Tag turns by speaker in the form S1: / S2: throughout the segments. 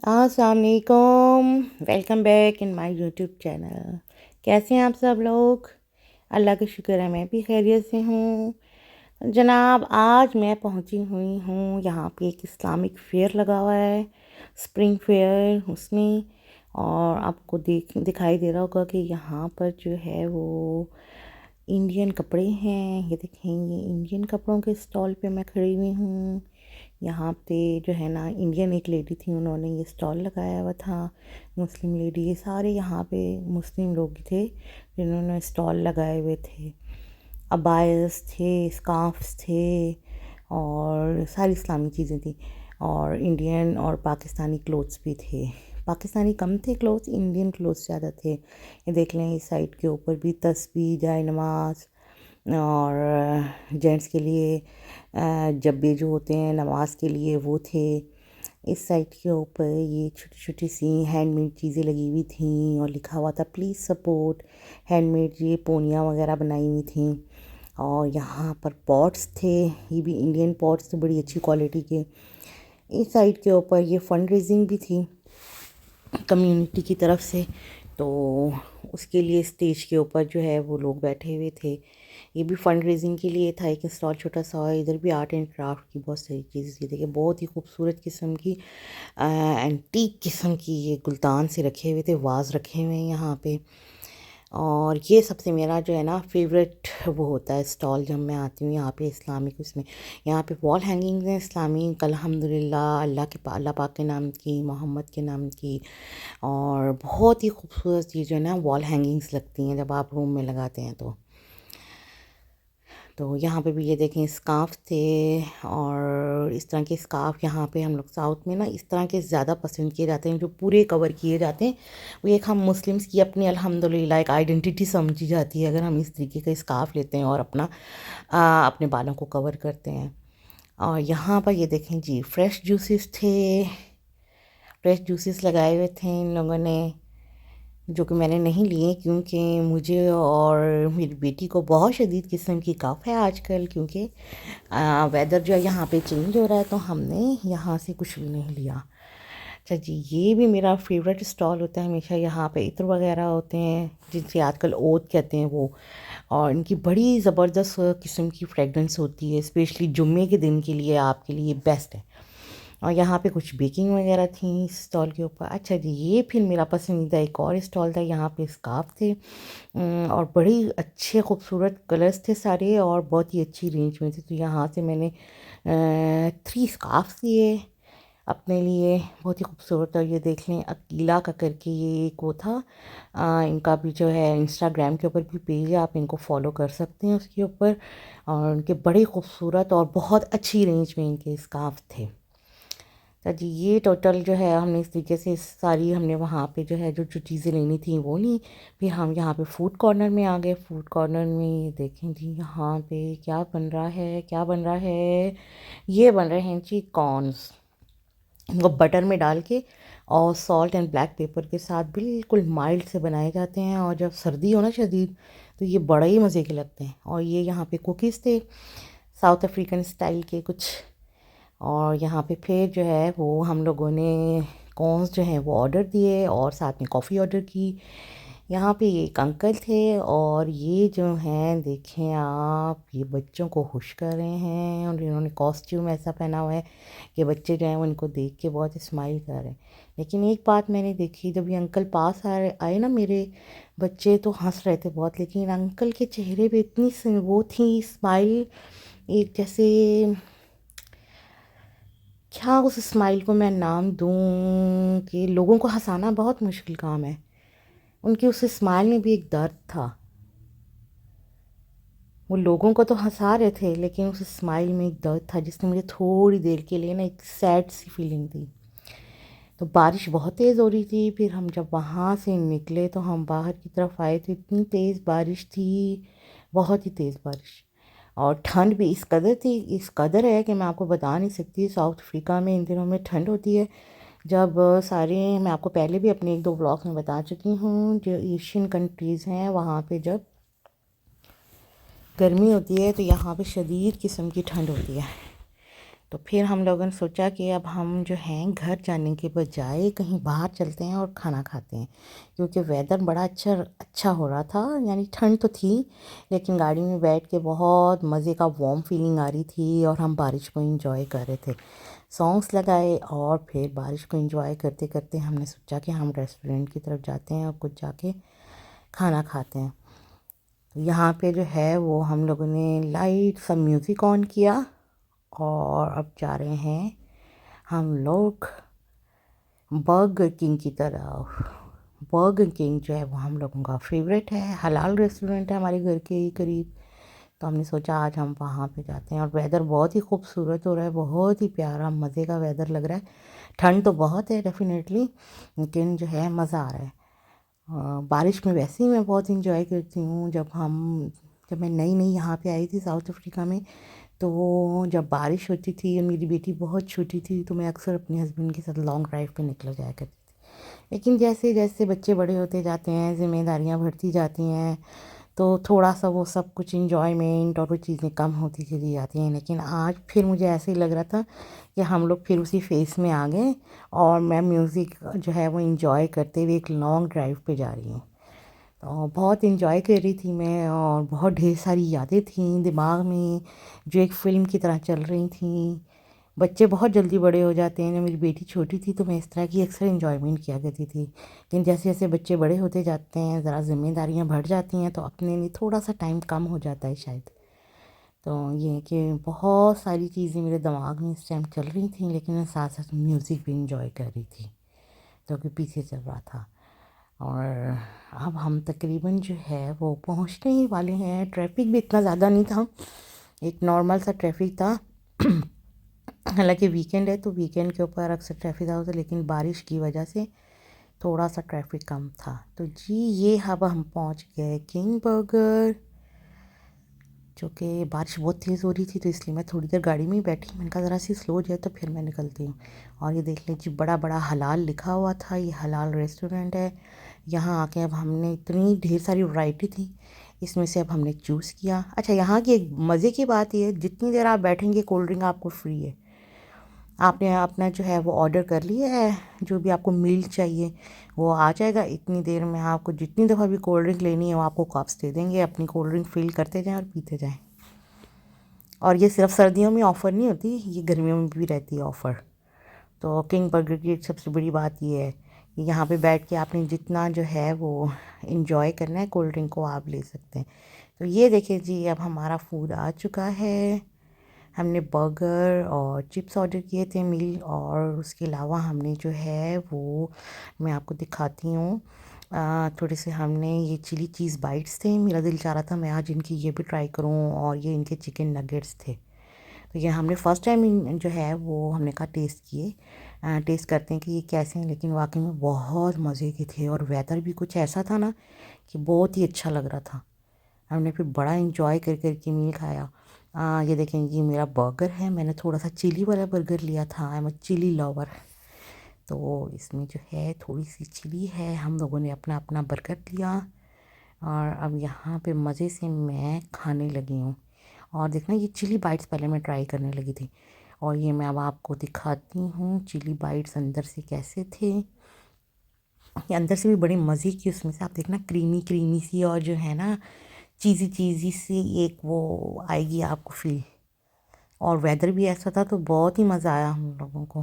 S1: अस्सलामुअलैकुम। Welcome back in my YouTube channel. कैसे हैं आप सब लोग? अल्लाह का शुक्र है मैं भी खैरियत से हूँ। जनाब, आज मैं पहुँची हुई हूँ यहाँ पे एक इस्लामिक फेयर लगा हुआ है, स्प्रिंग फेयर उसमें। और आपको दिखाई दे रहा होगा कि यहाँ पर जो है वो इंडियन कपड़े हैं। ये देखेंगे, इंडियन कपड़ों के स्टॉल पे मैं खड़ी हुई हूँ। यहाँ पे जो है ना, इंडियन एक लेडी थी, उन्होंने ये स्टॉल लगाया हुआ था। मुस्लिम लेडी, ये सारे यहाँ पे मुस्लिम लोग थे जिन्होंने स्टॉल लगाए हुए थे। अबायस थे, स्कार्फ्स थे और सारी इस्लामी चीज़ें थी। और इंडियन और पाकिस्तानी क्लोथ्स भी थे। पाकिस्तानी कम थे क्लोथ्स, इंडियन क्लोथ्स ज़्यादा थे। ये देख लें, इस साइड के ऊपर भी तस्बीह, जाए नमाज और जेंट्स के लिए जब्बे जो होते हैं नमाज के लिए वो थे। इस साइड के ऊपर ये छोटी छोटी सी हैंडमेड चीज़ें लगी हुई थी और लिखा हुआ था प्लीज़ सपोर्ट हैंडमेड। ये पोनियाँ वगैरह बनाई हुई थी। और यहाँ पर पॉट्स थे, ये भी इंडियन पॉट्स थे, बड़ी अच्छी क्वालिटी के। इस साइड के ऊपर ये फंड रेजिंग भी थी कम्युनिटी की तरफ से, तो उसके लिए स्टेज के ऊपर जो है वो लोग बैठे हुए थे। ये भी फंड रेजिंग के लिए था। एक स्टॉल छोटा सा, इधर भी आर्ट एंड क्राफ्ट की बहुत सारी चीज़ें थी। देखिए, बहुत ही खूबसूरत किस्म की एंटीक किस्म की ये गुलदान से रखे हुए थे, वाज रखे हुए हैं यहाँ पे। और ये सबसे मेरा जो है ना फेवरेट वो होता है स्टॉल जब मैं आती हूँ यहाँ पे इस्लामिक उसमें। यहाँ पे वॉल हैंगिंग्स हैं इस्लामिक, अल्हम्दुलिल्लाह, अल्लाह पाक के नाम की, मोहम्मद के नाम की। और बहुत ही खूबसूरत चीज़ जो है ना, वॉल हैंगिंग्स लगती हैं जब आप रूम में लगाते हैं तो यहाँ पे भी ये देखें स्कार्फ थे। और इस तरह के स्कार्फ यहाँ पे हम लोग साउथ में ना इस तरह के ज़्यादा पसंद किए जाते हैं, जो पूरे कवर किए जाते हैं। वो एक हम मुस्लिम्स की अपनी अल्हम्दुलिल्लाह एक आइडेंटिटी समझी जाती है अगर हम इस तरीके का स्कार्फ लेते हैं और अपने बालों को कवर करते हैं। और यहाँ पर ये देखें जी, फ्रेश जूसेस थे, फ्रेश जूसेस लगाए हुए थे इन लोगों ने, जो कि मैंने नहीं लिए क्योंकि मुझे और मेरी बेटी को बहुत शदीद किस्म की कफ़ है आजकल, क्योंकि वेदर जो है यहाँ पे चेंज हो रहा है, तो हमने यहाँ से कुछ भी नहीं लिया। अच्छा जी, ये भी मेरा फेवरेट स्टॉल होता है हमेशा। यहाँ पे इत्र वगैरह होते हैं जिनसे आजकल ओद कहते हैं वो, और इनकी बड़ी ज़बरदस्त किस्म की फ्रेगरेंस होती है, स्पेशली जुम्मे के दिन के लिए आपके लिए बेस्ट है। और यहाँ पे कुछ बेकिंग वगैरह थी स्टॉल के ऊपर। अच्छा जी, ये फिर मेरा पसंदीदा एक और स्टॉल था। यहाँ पे स्कार्फ थे और बड़ी अच्छे खूबसूरत कलर्स थे सारे और बहुत ही अच्छी रेंज में थे। तो यहाँ से मैंने 3 स्कार्फ लिए अपने लिए, बहुत ही खूबसूरत। और ये देख लें, अकीला का करके ये एक वो था। इनका भी जो है इंस्टाग्राम के ऊपर भी पेज है, आप इनको फॉलो कर सकते हैं उसके ऊपर। और उनके बड़े खूबसूरत और बहुत अच्छी रेंज में इनके स्कार्फ थे। तो जी, ये टोटल जो है हमने इस तरीके से सारी हमने वहाँ पे जो है जो जो चीज़ें लेनी थी वो ली। फिर हम यहाँ पे फूड कॉर्नर में आ गए। फूड कॉर्नर में देखें जी, यहाँ पे क्या बन रहा है, क्या बन रहा है। ये बन रहे हैं जी कॉर्न्स। इनको बटर में डाल के और सॉल्ट एंड ब्लैक पेपर के साथ बिल्कुल माइल्ड से बनाए जाते हैं। और जब सर्दी हो ना शदीद, तो ये बड़े ही मज़े के लगते हैं। और ये यहाँ पे कुकीज़ थे, साउथ अफ्रीकन स्टाइल के कुछ। और यहाँ पे फिर जो है वो हम लोगों ने कॉर्न्स जो हैं वो ऑर्डर दिए और साथ में कॉफ़ी ऑर्डर की। यहाँ पे एक अंकल थे और ये जो हैं देखें आप, ये बच्चों को खुश कर रहे हैं और इन्होंने कॉस्ट्यूम ऐसा पहना हुआ है कि बच्चे जो हैं वो इनको देख के बहुत स्माइल कर रहे हैं। लेकिन एक बात मैंने देखी, जब ये अंकल पास आए ना, मेरे बच्चे तो हंस रहे थे बहुत, लेकिन अंकल के चेहरे पे इतनी वो थी स्माइल, एक जैसे, क्या उस स्माइल को मैं नाम दूँ कि लोगों को हंसाना बहुत मुश्किल काम है। उनकी उस स्माइल में भी एक दर्द था। वो लोगों को तो हंसा रहे थे लेकिन उस स्माइल में एक दर्द था जिसने मुझे थोड़ी देर के लिए ना एक सैड सी फीलिंग दी। तो बारिश बहुत तेज़ हो रही थी। फिर हम जब वहाँ से निकले तो हम बाहर की तरफ आए तो इतनी तेज़ बारिश थी, बहुत ही तेज़ बारिश। और ठंड भी इस कदर थी, इस कदर है कि मैं आपको बता नहीं सकती। साउथ अफ्रीका में इन दिनों में ठंड होती है जब सारे, मैं आपको पहले भी अपने 1-2 ब्लॉग में बता चुकी हूँ, जो एशियन कंट्रीज़ हैं वहाँ पे जब गर्मी होती है तो यहाँ पे शदीद किस्म की ठंड होती है। तो फिर हम लोगों ने सोचा कि अब हम जो हैं घर जाने के बजाय कहीं बाहर चलते हैं और खाना खाते हैं, क्योंकि वेदर बड़ा अच्छा अच्छा हो रहा था। यानी ठंड तो थी, लेकिन गाड़ी में बैठ के बहुत मज़े का वार्म फीलिंग आ रही थी और हम बारिश को एंजॉय कर रहे थे। सॉन्ग्स लगाए और फिर बारिश को एंजॉय करते करते हमने सोचा कि हम रेस्टोरेंट की तरफ जाते हैं और कुछ जाके खाना खाते हैं। तो यहाँ पे जो है वो हम लोगों ने लाइट सा म्यूज़िक ऑन किया और अब जा रहे हैं हम लोग बर्गर किंग की तरफ। बर्गर किंग जो है वो हम लोगों का फेवरेट है, हलाल रेस्टोरेंट है हमारे घर के ही करीब। तो हमने सोचा आज हम वहाँ पे जाते हैं। और वेदर बहुत ही खूबसूरत हो रहा है, बहुत ही प्यारा मज़े का वेदर लग रहा है। ठंड तो बहुत है डेफिनेटली, लेकिन जो है मज़ा आ रहा है। बारिश में वैसे ही मैं बहुत इंजॉय करती हूँ। जब मैं नई नई यहाँ पे आई थी साउथ अफ्रीका में, तो जब बारिश होती थी और मेरी बेटी बहुत छोटी थी, तो मैं अक्सर अपने हस्बैंड के साथ लॉन्ग ड्राइव पे निकल जाया करती थी। लेकिन जैसे जैसे बच्चे बड़े होते जाते हैं, जिम्मेदारियाँ बढ़ती जाती हैं, तो थोड़ा सा वो सब कुछ इंजॉयमेंट और वो चीज़ें कम होती चली जाती हैं। लेकिन आज फिर मुझे ऐसे ही लग रहा था कि हम लोग फिर उसी फेज़ में आ गए और मैं म्यूज़िक जो है वो इंजॉय करते हुए एक लॉन्ग ड्राइव पे जा रही हूँ। तो बहुत इंजॉय कर रही थी मैं और बहुत ढेर सारी यादें थीं दिमाग में, जो एक फ़िल्म की तरह चल रही थीं। बच्चे बहुत जल्दी बड़े हो जाते हैं। जब मेरी बेटी छोटी थी तो मैं इस तरह की अक्सर इंजॉयमेंट किया करती थी, लेकिन जैसे जैसे बच्चे बड़े होते जाते हैं, ज़रा ज़िम्मेदारियाँ बढ़ जाती हैं, तो अपने लिए थोड़ा सा टाइम कम हो जाता है शायद। तो ये है कि बहुत सारी चीज़ें मेरे दिमाग में इस टाइम चल रही थी, लेकिन मैं साथ साथ म्यूज़िक भी इंजॉय कर रही थी जो कि पीछे चल रहा था। और अब हम तकरीबन जो है वो पहुंचने ही वाले हैं। ट्रैफिक भी इतना ज़्यादा नहीं था, एक नॉर्मल सा ट्रैफिक था। हालांकि वीकेंड है तो वीकेंड के ऊपर अक्सर ट्रैफिक ज़्यादा होता है, लेकिन बारिश की वजह से थोड़ा सा ट्रैफिक कम था। तो जी ये अब हम पहुंच गए किंग बर्गर, जो कि बारिश बहुत तेज़ हो रही थी, तो इसलिए मैं थोड़ी देर गाड़ी में ही बैठी। मैंने कहा ज़रा सी स्लो जाए तो फिर मैं निकलती हूँ। और ये देख लीजिए बड़ा बड़ा हलाल लिखा हुआ था, ये हलाल रेस्टोरेंट है। यहाँ आके अब हमने इतनी ढेर सारी वैरायटी थी, इसमें से अब हमने चूज़ किया। अच्छा, यहाँ की एक मज़े की बात ये है, जितनी देर आप बैठेंगे कोल्ड ड्रिंक आपको फ्री है। आपने अपना जो है वो ऑर्डर कर लिया है, जो भी आपको मील चाहिए वो आ जाएगा। इतनी देर में आपको जितनी दफ़ा भी कोल्ड ड्रिंक लेनी है वो आपको कप्स दे देंगे, अपनी कोल्ड ड्रिंक फिल करते जाएं और पीते जाएं। और ये सिर्फ सर्दियों में ऑफ़र नहीं होती, ये गर्मियों में भी रहती है ऑफ़र। तो किंग बर्गर की एक सबसे बड़ी बात ये है कि यहाँ पे बैठ के आपने जितना जो है वो इंजॉय करना है कोल्ड ड्रिंक को आप ले सकते हैं। तो ये देखिए जी, अब हमारा फूड आ चुका है। हमने बर्गर और चिप्स ऑर्डर किए थे मील, और उसके अलावा हमने जो है वो मैं आपको दिखाती हूँ। थोड़े से हमने ये चिली चीज़ बाइट्स थे, मेरा दिल चाह रहा था मैं आज इनकी ये भी ट्राई करूँ, और ये इनके चिकन नगेट्स थे। तो ये हमने फ़र्स्ट टाइम जो है वो हमने कहा टेस्ट किए, टेस्ट करते हैं कि ये कैसे हैं। लेकिन वाकई में बहुत मज़े के थे और वेदर भी कुछ ऐसा था ना कि बहुत ही अच्छा लग रहा था। हमने फिर बड़ा इंजॉय कर कर के मील खाया। ये देखें, ये मेरा बर्गर है। मैंने थोड़ा सा चिली वाला बर्गर लिया था, I am a chilli lover. तो इसमें जो है थोड़ी सी चिली है। हम लोगों ने अपना अपना बर्गर लिया और अब यहाँ पे मज़े से मैं खाने लगी हूँ। और देखना, ये चिली बाइट्स पहले मैं ट्राई करने लगी थी, और ये मैं अब आपको दिखाती हूँ चिली बाइट्स अंदर से कैसे थे। ये अंदर से भी बड़ी मज़े की, उसमें से आप देखना क्रीमी क्रीमी सी, और जो है ना चीज़ी चीज़ी सी एक वो आएगी आपको फील। और वेदर भी ऐसा था तो बहुत ही मज़ा आया हम लोगों को।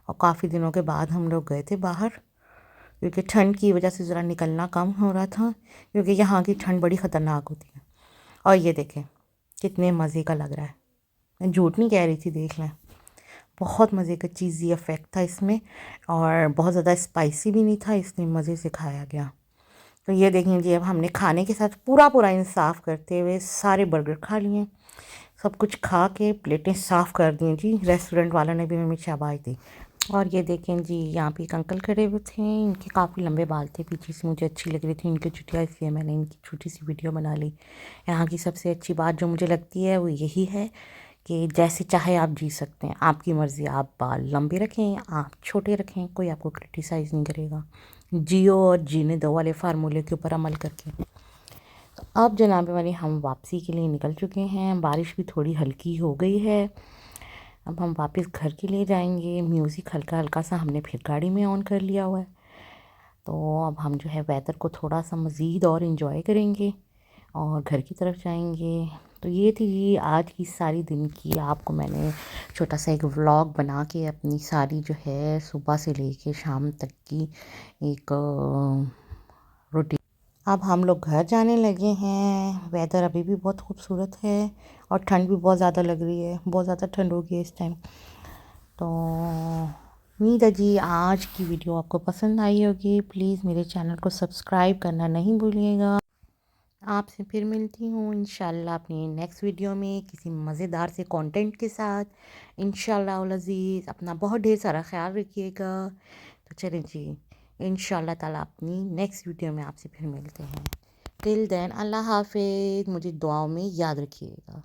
S1: और काफ़ी दिनों के बाद हम लोग गए थे बाहर, क्योंकि ठंड की वजह से ज़रा निकलना कम हो रहा था, क्योंकि यहाँ की ठंड बड़ी ख़तरनाक होती है। और ये देखें कितने मज़े का लग रहा है, मैं झूठ नहीं कह रही थी, देख लें बहुत मज़े का चीज़ी इफ़ेक्ट था इसमें, और बहुत ज़्यादा स्पाइसी भी नहीं था, इसलिए मज़े से खाया गया। तो ये देखें जी, अब हमने खाने के साथ पूरा पूरा इंसाफ करते हुए सारे बर्गर खा लिए। सब कुछ खा के प्लेटें साफ़ कर दी जी, रेस्टोरेंट वालों ने भी हमें शाबाश दी। और ये देखें जी, यहाँ पे एक अंकल खड़े हुए थे, इनके काफ़ी लंबे बाल थे, पीछे से मुझे अच्छी लग रही थी इनकी चुटिया, इसलिए मैंने इनकी छोटी सी वीडियो बना ली। यहाँ की सबसे अच्छी बात जो मुझे लगती है वो यही है कि जैसे चाहे आप जी सकते हैं, आपकी मर्ज़ी, आप बाल लंबे रखें, आप छोटे रखें, कोई आपको क्रिटिसाइज़ नहीं करेगा। जियो और जीने दो वाले फार्मूले के ऊपर अमल करके। तो अब जनाब वाली हम वापसी के लिए निकल चुके हैं। बारिश भी थोड़ी हल्की हो गई है। अब हम वापस घर के लिए जाएंगे। म्यूज़िक हल्का हल्का सा हमने फिर गाड़ी में ऑन कर लिया हुआ है। तो अब हम जो है वेदर को थोड़ा सा मज़ीद और इन्जॉय करेंगे और घर की तरफ जाएंगे। तो ये थी जी आज की सारी दिन की, आपको मैंने छोटा सा एक व्लॉग बना के अपनी सारी जो है सुबह से लेके शाम तक की एक रूटीन। अब हम लोग घर जाने लगे हैं। वेदर अभी भी बहुत खूबसूरत है और ठंड भी बहुत ज़्यादा लग रही है, बहुत ज़्यादा ठंड हो गई है इस टाइम। तो उम्मीद है जी आज की वीडियो आपको पसंद आई होगी। प्लीज़ मेरे चैनल को सब्सक्राइब करना नहीं भूलिएगा। आपसे फिर मिलती हूँ इंशाल्लाह अपनी नेक्स्ट वीडियो में किसी मज़ेदार से कंटेंट के साथ। इंशाल्लाह उल अज़ीज़ अपना बहुत ढेर सारा ख्याल रखिएगा। तो चलें जी, इंशाल्लाह ताला अपनी नेक्स्ट वीडियो में आपसे फिर मिलते हैं। टिल देन अल्लाह हाफिज़। मुझे दुआओं में याद रखिएगा।